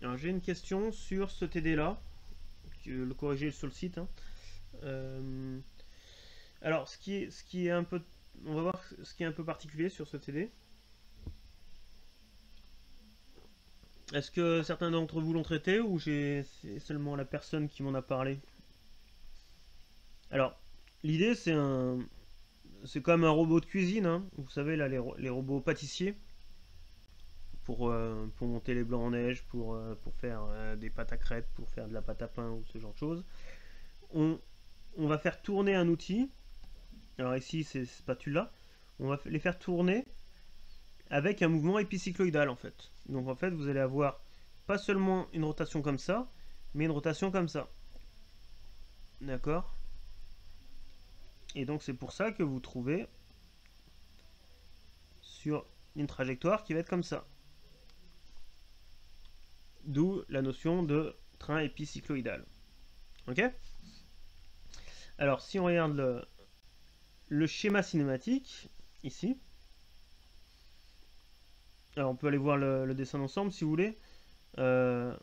Alors j'ai une question sur ce TD là, le corriger sur le site. Hein. Alors ce qui est un peu, on va voir ce qui est un peu particulier sur ce TD. Est-ce que certains d'entre vous l'ont traité ou c'est seulement la personne qui m'en a parlé? Alors l'idée c'est comme un robot de cuisine. Hein. Vous savez là les robots pâtissiers. Pour monter les blancs en neige, pour faire des pâtes à crêpes, pour faire de la pâte à pain ou ce genre de choses. On va faire tourner un outil. Alors ici c'est spatula. On va les faire tourner avec un mouvement épicycloïdal en fait. Donc en fait vous allez avoir pas seulement une rotation comme ça, mais une rotation comme ça. D'accord? Et donc c'est pour ça que vous trouvez sur une trajectoire qui va être comme ça. D'où la notion de train épicycloïdal. Ok? Alors si on regarde le schéma cinématique, ici, alors on peut aller voir le dessin d'ensemble si vous voulez. Alors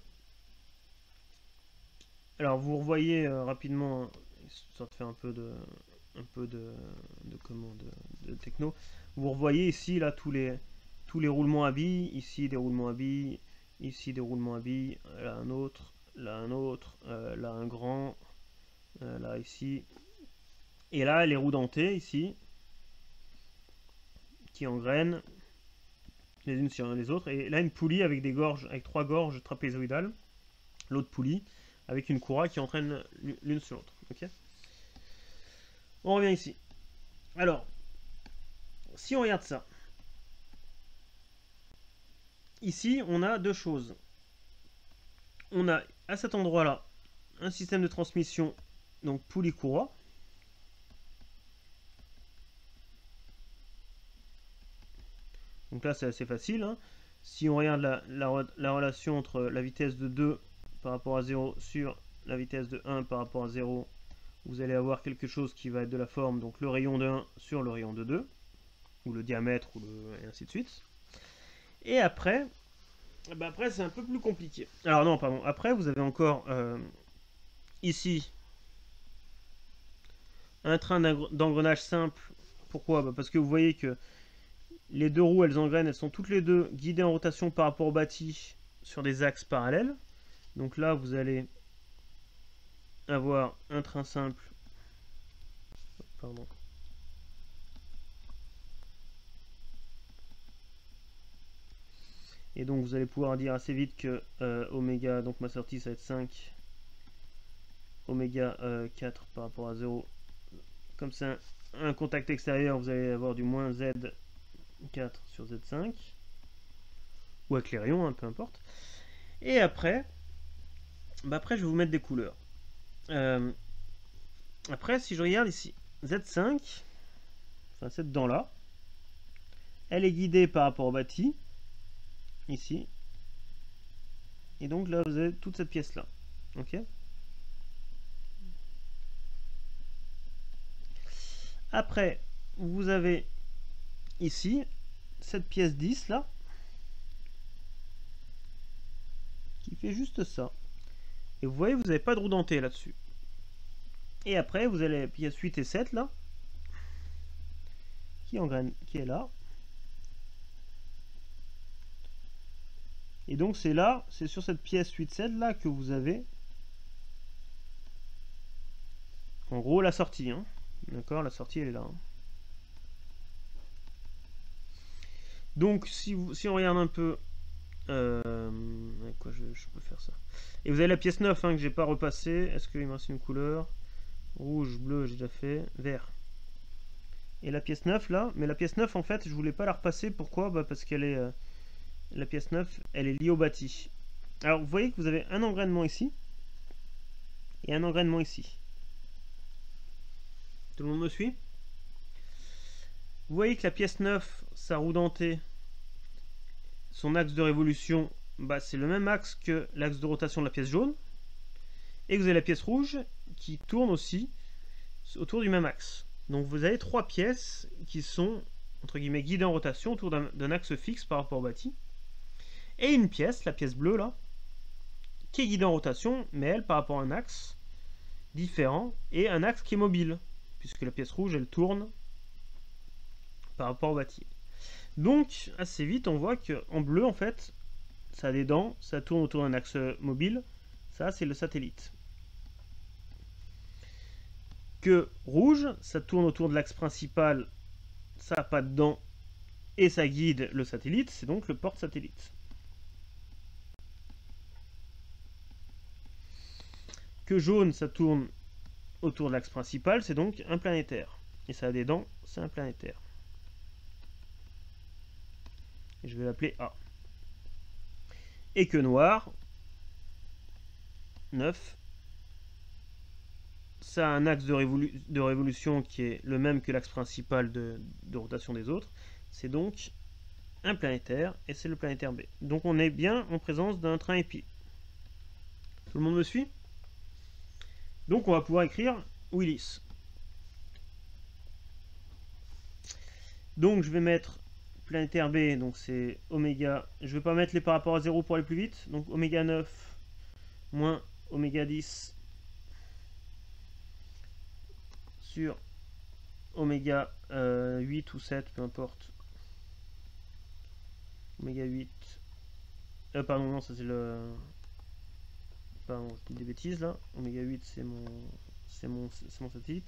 vous revoyez rapidement, ça te fait un peu de techno. Vous revoyez ici là tous les roulements à billes, ici des roulements à billes, ici des roulements à billes, là un autre, là un grand, là ici, et là les roues dentées ici qui engrainent les unes sur les autres, et là une poulie avec des gorges, avec 3 gorges trapézoïdales, l'autre poulie avec une courroie qui entraîne l'une sur l'autre. Ok. On revient ici. Alors, si on regarde ça, ici on a deux choses. On a à cet endroit-là un système de transmission, donc poulie-courroie. Donc là c'est assez facile. Hein. Si on regarde la relation entre la vitesse de 2 par rapport à 0 sur la vitesse de 1 par rapport à 0, vous allez avoir quelque chose qui va être de la forme, donc le rayon de 1 sur le rayon de 2, ou le diamètre, et ainsi de suite. Et après, après c'est un peu plus compliqué. Alors non, pardon, après vous avez encore ici un train d'engrenage simple. Pourquoi? Parce que vous voyez que les deux roues, elles engrainent, elles sont toutes les deux guidées en rotation par rapport au bâti sur des axes parallèles. Donc là, vous allez avoir un train simple. Pardon. Et donc vous allez pouvoir dire assez vite que oméga, donc ma sortie ça va être 5, oméga 4 par rapport à 0. Comme c'est un contact extérieur, vous allez avoir du moins Z4 sur Z5. Ou avec les rayons, hein, peu importe. Et après, après je vais vous mettre des couleurs. Après, si je regarde ici, Z5, enfin cette dent-là, elle est guidée par rapport au bâti, ici. Et donc là, vous avez toute cette pièce-là. Ok. Après, vous avez ici, cette pièce 10, là, qui fait juste ça. Et vous voyez, vous n'avez pas de roue dentée là-dessus. Et après, vous avez la pièce 8 et 7, là, qui engraine, qui est là. Et donc c'est là, c'est sur cette pièce 8-7 là que vous avez en gros la sortie. Hein. D'accord, la sortie elle est là. Hein. Donc si on regarde un peu, avec quoi je peux faire ça. Et vous avez la pièce 9 hein, que j'ai pas repassé. Est-ce qu'il me reste une couleur? Rouge, bleu, j'ai déjà fait. Vert. Et la pièce 9 là, mais la pièce 9 en fait je voulais pas la repasser. Pourquoi? Parce qu'elle est... la pièce 9, elle est liée au bâti. Alors vous voyez que vous avez un engrainement ici et un engrainement ici. Tout le monde me suit? Vous voyez que la pièce 9, sa roue dentée, son axe de révolution, c'est le même axe que l'axe de rotation de la pièce jaune. Et vous avez la pièce rouge qui tourne aussi autour du même axe. Donc vous avez trois pièces qui sont, entre guillemets, guidées en rotation autour d'un axe fixe par rapport au bâti. Et une pièce, la pièce bleue là, qui est guidée en rotation, mais elle par rapport à un axe différent, et un axe qui est mobile, puisque la pièce rouge, elle tourne par rapport au bâti. Donc, assez vite, on voit qu'en bleu, en fait, ça a des dents, ça tourne autour d'un axe mobile, ça, c'est le satellite. Que rouge, ça tourne autour de l'axe principal, ça n'a pas de dents, et ça guide le satellite, c'est donc le porte-satellite. Que jaune, ça tourne autour de l'axe principal, c'est donc un planétaire. Et ça a des dents, c'est un planétaire. Et je vais l'appeler A. Et que noir, 9, ça a un axe de révolution qui est le même que l'axe principal de rotation des autres. C'est donc un planétaire, et c'est le planétaire B. Donc on est bien en présence d'un train épi. Tout le monde me suit? Donc on va pouvoir écrire Willis. Donc je vais mettre planétaire B, donc c'est oméga. Je ne vais pas mettre les par rapport à 0 pour aller plus vite. Donc oméga 9 moins oméga 10 sur oméga 8 ou 7, peu importe. Oméga 8. Pardon, non, ça c'est le. Pardon, je dis des bêtises là. Oméga 8, c'est mon satellite.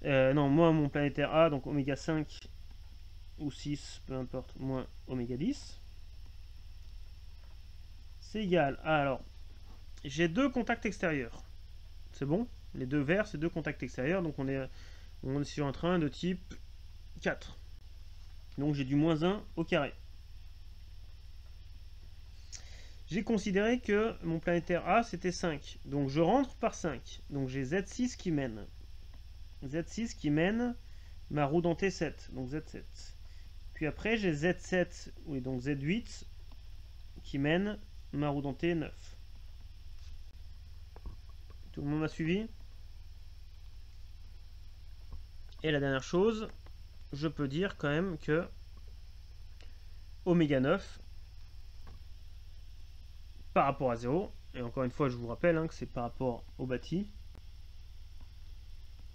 Non, moi, mon planétaire A, donc oméga 5 ou 6, peu importe, moins oméga 10. C'est égal à, alors, j'ai deux contacts extérieurs. C'est bon? Les deux verts, c'est deux contacts extérieurs, donc on est sur un train de type 4. Donc j'ai du moins 1 au carré. J'ai considéré que mon planétaire A c'était 5. Donc je rentre par 5. Donc j'ai Z6 qui mène. Z6 qui mène ma roue dentée 7. Donc Z7. Puis après j'ai Z7, oui donc Z8 qui mène ma roue dentée 9. Tout le monde m'a suivi? Et la dernière chose, je peux dire quand même que oméga 9 par rapport à 0, et encore une fois je vous rappelle que c'est par rapport au bâti,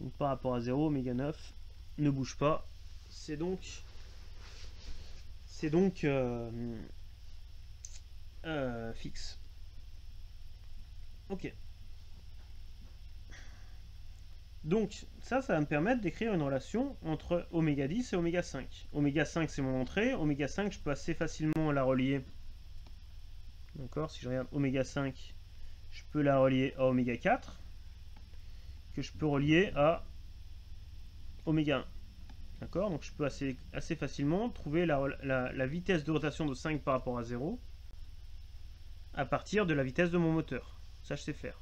donc par rapport à 0, oméga 9 ne bouge pas, c'est donc fixe. Ok. Donc ça va me permettre d'écrire une relation entre oméga 10 et oméga 5. Oméga 5 c'est mon entrée, oméga 5 je peux assez facilement la relier. D'accord, si je regarde oméga 5, je peux la relier à oméga 4, que je peux relier à oméga 1. D'accord, donc je peux assez facilement trouver la vitesse de rotation de 5 par rapport à 0 à partir de la vitesse de mon moteur. Ça, je sais faire.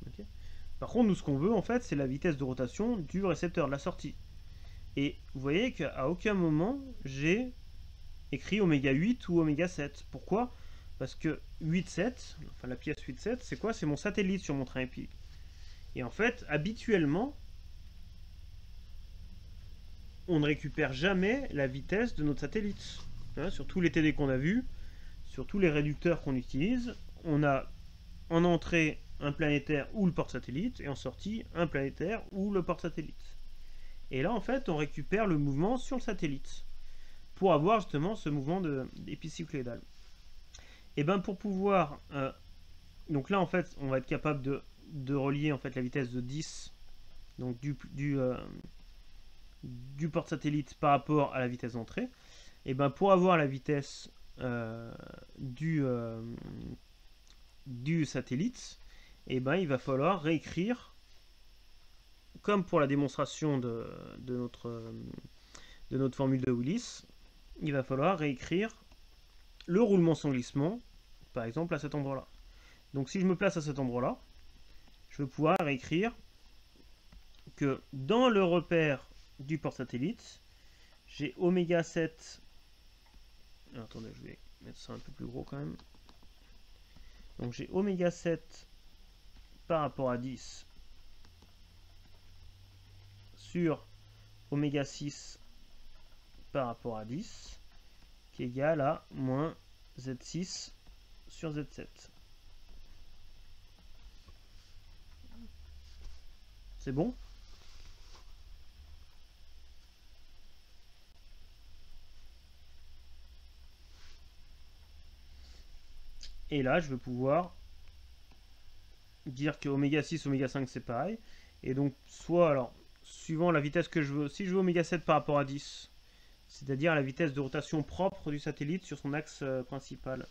Okay. Par contre, nous, ce qu'on veut, en fait, c'est la vitesse de rotation du récepteur, de la sortie. Et vous voyez qu'à aucun moment, j'ai écrit oméga 8 ou oméga 7. Pourquoi? Parce que 8,7, enfin la pièce 8,7, c'est quoi? C'est mon satellite sur mon train épi. Et en fait, habituellement, on ne récupère jamais la vitesse de notre satellite. Sur tous les TD qu'on a vus, sur tous les réducteurs qu'on utilise, on a en entrée un planétaire ou le porte-satellite, et en sortie un planétaire ou le porte-satellite. Et là, en fait, on récupère le mouvement sur le satellite, pour avoir justement ce mouvement d'épicycloïdal. Et bien pour pouvoir... donc là, en fait, on va être capable de relier en fait la vitesse de 10, donc du porte-satellite par rapport à la vitesse d'entrée. Et bien pour avoir la vitesse du satellite, et ben il va falloir réécrire, comme pour la démonstration de notre formule de Willis, il va falloir réécrire le roulement sans glissement, par exemple à cet endroit-là. Donc si je me place à cet endroit-là, je vais pouvoir réécrire que dans le repère du porte-satellite, j'ai oméga 7. Alors, attendez, je vais mettre ça un peu plus gros quand même. Donc j'ai oméga 7 par rapport à 10 sur oméga 6 par rapport à 10, qui est égal à moins Z6 sur Z7. C'est bon? Et là, je vais pouvoir dire que oméga 6, oméga 5, c'est pareil. Et donc, soit, alors, suivant la vitesse que je veux, si je veux oméga 7 par rapport à 10, c'est-à-dire la vitesse de rotation propre du satellite sur son axe principal,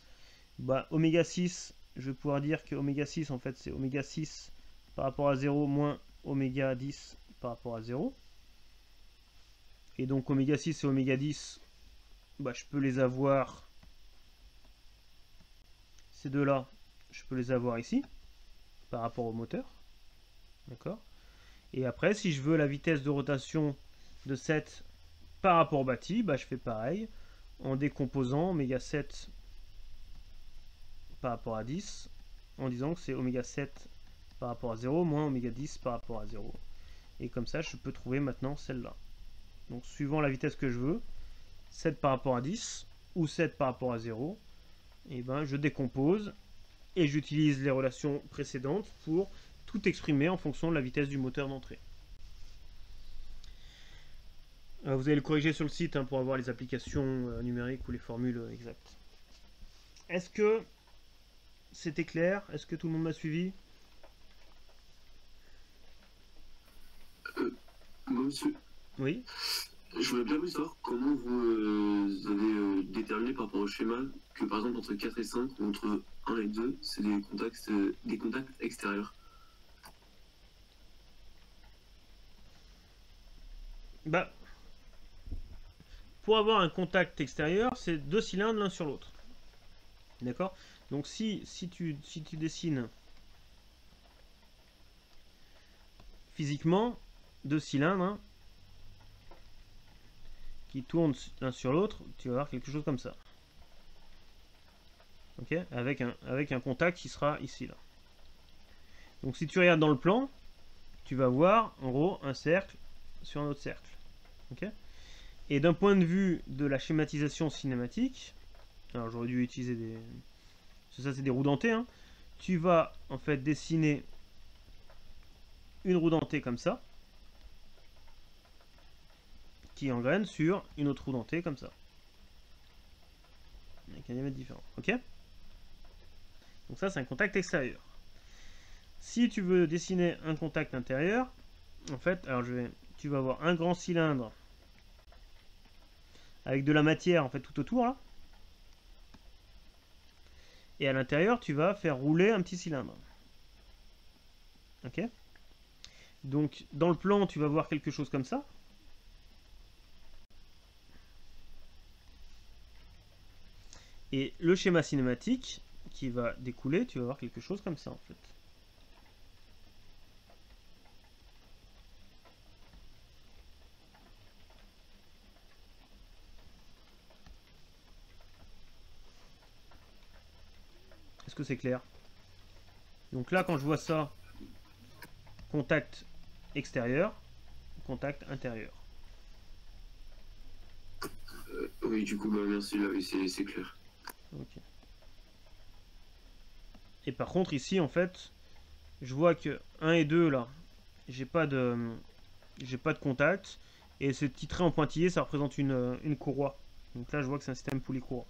bah, oméga 6, je vais pouvoir dire que oméga 6, en fait, c'est oméga 6 par rapport à 0 moins oméga 10 par rapport à 0. Et donc, oméga 6 et oméga 10, bah, je peux les avoir, ces deux-là, je peux les avoir ici, par rapport au moteur. D'accord? Et après, si je veux la vitesse de rotation de 7 par rapport au bâti, bah, je fais pareil, en décomposant oméga 7 par rapport à 10, en disant que c'est oméga 7 par rapport à 0 moins oméga 10 par rapport à 0. Et comme ça, je peux trouver maintenant celle-là. Donc, suivant la vitesse que je veux, 7 par rapport à 10 ou 7 par rapport à 0, et ben, je décompose et j'utilise les relations précédentes pour tout exprimer en fonction de la vitesse du moteur d'entrée. Vous allez le corriger sur le site pour avoir les applications numériques ou les formules exactes. Est-ce que c'était clair? Est-ce que tout le monde m'a suivi? Monsieur, Oui. je voudrais bien savoir comment vous avez déterminé par rapport au schéma que par exemple entre 4 et 5 ou entre 1 et 2, c'est des contacts extérieurs. Bah, pour avoir un contact extérieur, c'est deux cylindres l'un sur l'autre. D'accord? Donc si tu dessines physiquement deux cylindres qui tournent l'un sur l'autre, tu vas avoir quelque chose comme ça. Ok? Avec un contact qui sera ici, là. Donc si tu regardes dans le plan, tu vas voir en gros un cercle sur un autre cercle. Ok? Et d'un point de vue de la schématisation cinématique, alors j'aurais dû utiliser des... Ça c'est des roues dentées, tu vas en fait dessiner une roue dentée comme ça, qui engraine sur une autre roue dentée comme ça, avec un diamètre différent. Ok? Donc ça c'est un contact extérieur. Si tu veux dessiner un contact intérieur, en fait, alors tu vas avoir un grand cylindre avec de la matière en fait tout autour là. Et à l'intérieur, tu vas faire rouler un petit cylindre. Ok? Donc, dans le plan, tu vas voir quelque chose comme ça. Et le schéma cinématique qui va découler, tu vas voir quelque chose comme ça en fait. Est-ce que c'est clair? Donc là, quand je vois ça, contact extérieur, contact intérieur. Oui, du coup, bah, merci, là, oui, c'est clair. Ok. Et par contre, ici, en fait, je vois que 1 et 2, là, j'ai pas de contact. Et ce petit trait en pointillé, ça représente une courroie. Donc là, je vois que c'est un système poulie-courroie.